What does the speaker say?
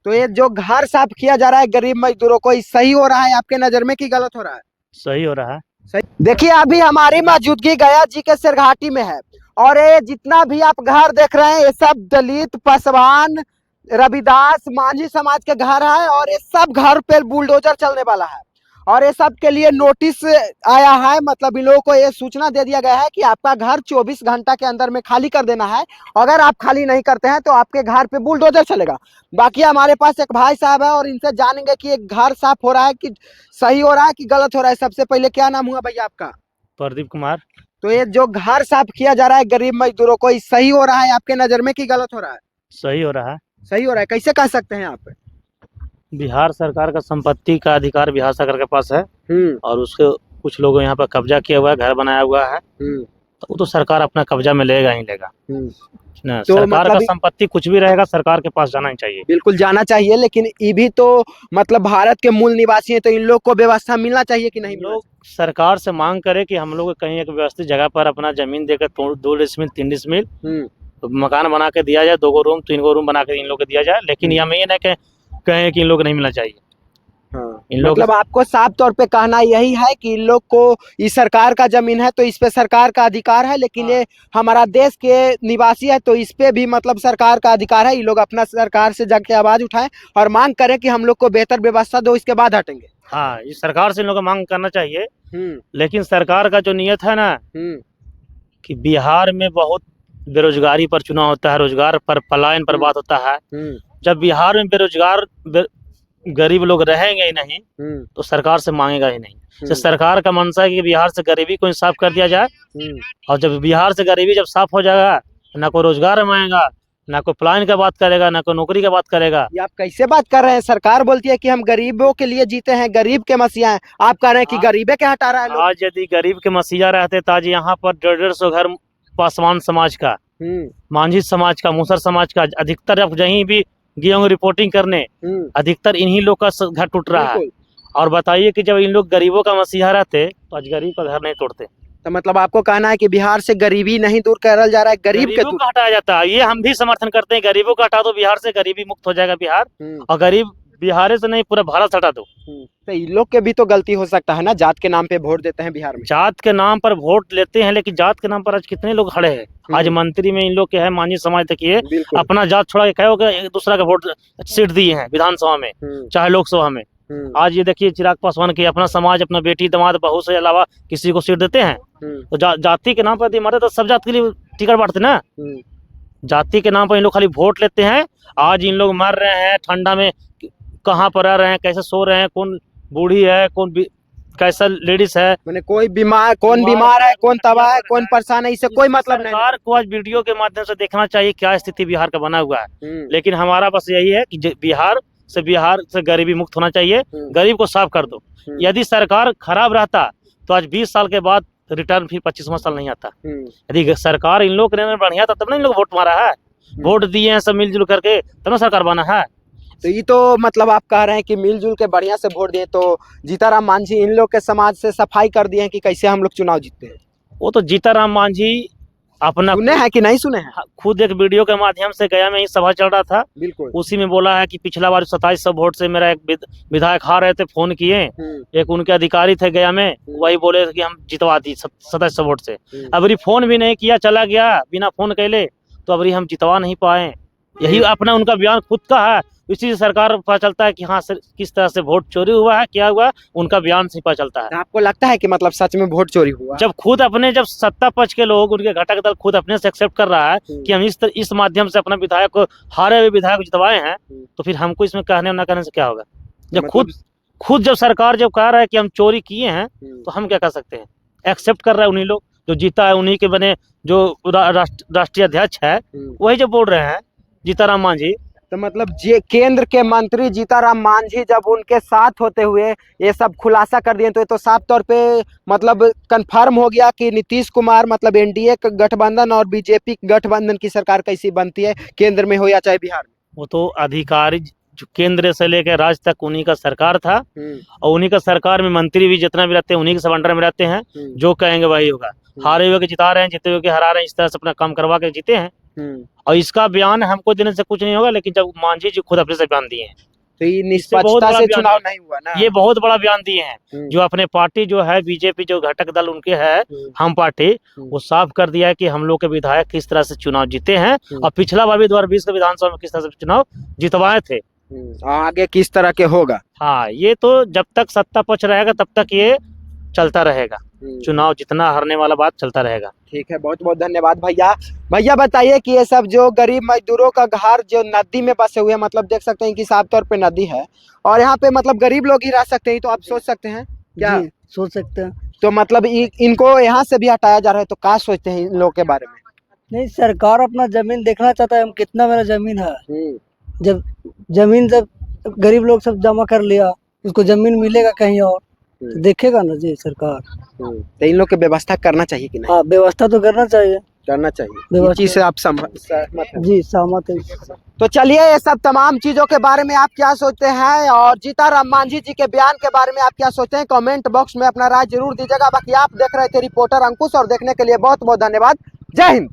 तो ये जो घर साफ किया जा रहा है गरीब मजदूरों को, ये सही हो रहा है आपके नजर में कि गलत हो रहा है? सही हो रहा है। सही। देखिए अभी हमारी मौजूदगी गया जी के सिरघाटी में है, और ये जितना भी आप घर देख रहे हैं ये सब दलित, पासवान, रविदास, मांझी समाज के घर है, और ये सब घर पे बुलडोजर चलने वाला है। और ये सब के लिए नोटिस आया है, मतलब इन लोगों को ये सूचना दे दिया गया है कि आपका घर 24 घंटा के अंदर में खाली कर देना है। अगर आप खाली नहीं करते हैं तो आपके घर पे बुलडोजर चलेगा। बाकी हमारे पास एक भाई साहब है और इनसे जानेंगे कि एक घर साफ हो रहा है कि सही हो रहा है कि गलत हो रहा है। सबसे पहले क्या नाम हुआ भैया आपका? प्रदीप कुमार। तो ये जो घर साफ किया जा रहा है गरीब मजदूरों को, ये सही हो रहा है आपके नजर में कि गलत हो रहा है? सही हो रहा है। सही हो रहा है, कैसे कह सकते हैं आप? बिहार सरकार का संपत्ति का अधिकार बिहार सरकार के पास है, हम्म और उसके कुछ लोगों यहाँ पर कब्जा किया हुआ है, घर बनाया हुआ है, हम्म तो वो तो सरकार अपना कब्जा में लेगा ही लेगा हम्म। ना। तो सरकार का मतलब संपत्ति कुछ भी रहेगा, सरकार के पास जाना ही चाहिए। बिल्कुल जाना चाहिए, लेकिन ये भी तो मतलब भारत के मूल निवासी हैं, तो इन लोग को व्यवस्था मिलना चाहिए कि नहीं हम मिलना लोग सरकार से मांग करें कि हम लोग कहीं एक व्यवस्थित जगह पर अपना जमीन देकर 2 डिसमिल 3 डिसमिल चाहिए? तो मकान बना के दिया जाए, 2 रूम 3 रूम बना के इन लोग को दिया जाए। लेकिन ये हमें ये नहीं कहें कि इन लोग को नहीं मिलना चाहिए। हाँ। इन लोग मतलब आपको साफ तौर पे कहना यही है कि इन लोग को, ये सरकार का जमीन है तो इस पे सरकार का अधिकार है, लेकिन ये हमारा देश के निवासी है तो इस पे भी मतलब सरकार का अधिकार है। ये लोग अपना सरकार से जाके आवाज उठाएं और मांग करें कि हम लोग को बेहतर व्यवस्था दो, इसके बाद हटेंगे। हाँ, ये सरकार से इन लोग को मांग करना चाहिए। हम्म लेकिन सरकार का जो नियत है ना हम्म कि बिहार में बहुत बेरोजगारी पर चुनाव होता है, रोजगार पर पलायन पर बात होता है। जब बिहार में गरीब लोग रहेंगे ही नहीं तो सरकार से मांगेगा ही नहीं। तो सरकार का मंशा है कि बिहार से गरीबी को साफ कर दिया जाए, और जब बिहार से गरीबी जब साफ हो जाएगा, ना कोई रोजगार मांगेगा, ना कोई पलायन का बात करेगा, ना कोई नौकरी का बात करेगा। ये आप कैसे बात कर रहे हैं? सरकार बोलती है कि हम गरीबों के लिए जीते हैं, गरीब के मसीहा हैं। आप कह रहे हैं कि गरीबे के हटा रहा है लोग। आज यदि गरीब के मसीहा रहते तो आज यहाँ पर 150 घर पासवान समाज का, मांझी समाज का, मुसर समाज का, अधिकतर अब कहीं भी गए होंगे रिपोर्टिंग करने, अधिकतर इन्हीं लोग का घर टूट रहा है। और बताइए कि जब इन लोग गरीबों का मसीहा रहते तो आज गरीब का घर नहीं तोड़ते। तो मतलब आपको कहना है कि बिहार से गरीबी नहीं दूर करल जा रहा है, गरीबों का हटाया जाता है। ये हम भी समर्थन करते हैं, गरीबों का हटा दो, बिहार से गरीबी मुक्त हो जाएगा बिहार। और गरीब बिहार से नहीं पूरा भारत हटा दो। तो इन लोग के भी तो गलती हो सकता है ना, जात के नाम पे वोट देते हैं बिहार में। जात के नाम पर वोट लेते हैं, लेकिन जात के नाम पर आज कितने लोग खड़े हैं। आज मंत्री में इन लोग के है मांझी समाज तक, ये अपना जात छोड़ा के कहे एक दूसरा का वोट सीट दिए हैं विधानसभा में चाहे लोकसभा में। आज ये देखिए चिराग पासवान की अपना समाज, अपना बेटी दामाद बहू से अलावा किसी को सीट देते हैं। तो जाति के नाम पर यदि मरे तो सब जात के लिए टिकट बांटते ना। जाति के नाम पर इन लोग खाली वोट लेते हैं। आज इन लोग मर रहे हैं ठंडा में, कहाँ पर रह रहे हैं, कैसे सो रहे हैं, कौन बूढ़ी है, कौन कैसा लेडीज है, मैंने कोई बीमार, कौन बीमार है, कौन तबाह है, कौन परेशान है, इससे कोई मतलब नहीं। सरकार को आज वीडियो के माध्यम से देखना चाहिए क्या स्थिति बिहार का बना हुआ है। लेकिन हमारा बस यही है कि बिहार से गरीबी मुक्त होना चाहिए, गरीब को साफ कर दो। यदि सरकार खराब रहता तो आज 20 साल के बाद रिटर्न फिर 25वां साल नहीं आता। यदि सरकार इन लोग ने बढ़िया था तब ना इन लोग वोट मारा है, वोट दिए हैं सब मिलजुल करके, तब ना सरकार बना है। तो ये तो मतलब आप कह रहे हैं कि मिलजुल के बढ़िया से वोट दिए, तो जीताराम मांझी इन लोग के समाज से सफाई कर दिए हैं कि कैसे हम लोग चुनाव जीतते हैं। वो तो जीताराम मांझी अपना सुने हैं कि नहीं सुने हैं? खुद एक वीडियो के माध्यम से गया में ही सभा चल रहा था, बिल्कुल उसी में बोला है कि पिछला बार 2700 वोट से मेरा एक विधायक हार रहे थे, फोन किए, एक उनके अधिकारी थे गया में, वही बोले कि हम जितवा दी 2700 वोट से। अबरी फोन भी नहीं किया, चला गया बिना फोन कैले, तो अबरी हम जितवा नहीं पाए। यही अपना उनका बयान खुद का है। इसी से सरकार पता चलता है कि हाँ सर किस तरह से वोट चोरी हुआ है, क्या हुआ, उनका बयान से पता चलता है। आपको लगता है कि मतलब सच में वोट चोरी हुआ? जब खुद अपने, जब सत्ता पक्ष के लोग, उनके घटक दल खुद अपने से एक्सेप्ट कर रहा है कि हम इस माध्यम से अपना विधायक को, हारे हुए विधायक को जितवाए हैं, तो फिर हमको इसमें कहने न कहने से क्या होगा? जब खुद जब सरकार जब कह रहा है कि हम चोरी किए हैं, तो हम क्या कर सकते हैं? एक्सेप्ट कर रहा है उन्हीं लोग, जो जीता है उन्हीं के बने, जो राष्ट्रीय अध्यक्ष है वही जब बोल रहे हैं जीताराम मांझी। तो मतलब केंद्र के मंत्री जीताराम मांझी जब उनके साथ होते हुए ये सब खुलासा कर दिए, तो ये तो साफ तौर पे मतलब कंफर्म हो गया कि नीतीश कुमार मतलब एनडीए का गठबंधन और बीजेपी गठबंधन की सरकार कैसी बनती है, केंद्र में हो या चाहे बिहार में। वो तो अधिकारी जो केंद्र से लेकर राज्य तक उन्हीं का सरकार था, और उन्हीं का सरकार में मंत्री भी जितना भी रहते हैं उन्हीं के सब अंडर में रहते हैं। जो कहेंगे वही होगा। हारे हुए के जिता रहे हैं, जीते हुए के हरा रहे हैं, इस तरह से अपना काम करवा के जीते हैं। और इसका बयान हमको देने से कुछ नहीं होगा, लेकिन जब मांझी जी खुद अपने से बयान दिए हैं, तो ये बहुत निष्पक्षता बड़ा से बयान चुनाव है। नहीं हुआ ना। ये बहुत बड़ा बयान दिए हैं। जो अपने पार्टी जो है बीजेपी, जो घटक दल उनके है हम पार्टी, वो साफ कर दिया है कि हम लोग के विधायक किस तरह से चुनाव जीते हैं, और पिछला बार भी 2020 के विधानसभा में किस तरह से चुनाव जितवाए थे। आगे किस तरह के होगा। हाँ, ये तो जब तक सत्ता पक्ष रहेगा तब तक ये चलता रहेगा। चुनाव जितना हारने वाला बात चलता रहेगा। ठीक है, बहुत बहुत धन्यवाद भैया। भैया बताइए कि ये सब जो गरीब मजदूरों का घर जो नदी में बसे हुए हैं, मतलब देख सकते हैं कि साफ तौर पे नदी है और यहाँ पे मतलब गरीब लोग ही रह सकते हैं, तो आप सोच सकते हैं क्या? सोच सकते हैं। तो मतलब इनको यहाँ से भी हटाया जा रहा है, तो क्या सोचते हैं इन लोगों के बारे में? नहीं, सरकार अपना जमीन देखना चाहता है, हम कितना मेरा जमीन है। जब जमीन जब गरीब लोग सब जमा कर लिया, उसको जमीन मिलेगा कहीं और, तो देखेगा ना जी सरकार। तो इन लोग की व्यवस्था करना चाहिए कि नहीं? हाँ, व्यवस्था तो करना चाहिए। करना चाहिए। इस चीज से आप सहमत हैं? जी सहमत है। तो चलिए, ये सब तमाम चीजों के बारे में आप क्या सोचते हैं, और जीताराम मांझी जी के बयान के बारे में आप क्या सोचते हैं, कमेंट बॉक्स में अपना राय जरूर दीजिएगा। बाकी आप देख रहे थे रिपोर्टर अंकुश, और देखने के लिए बहुत बहुत धन्यवाद। जय हिंद।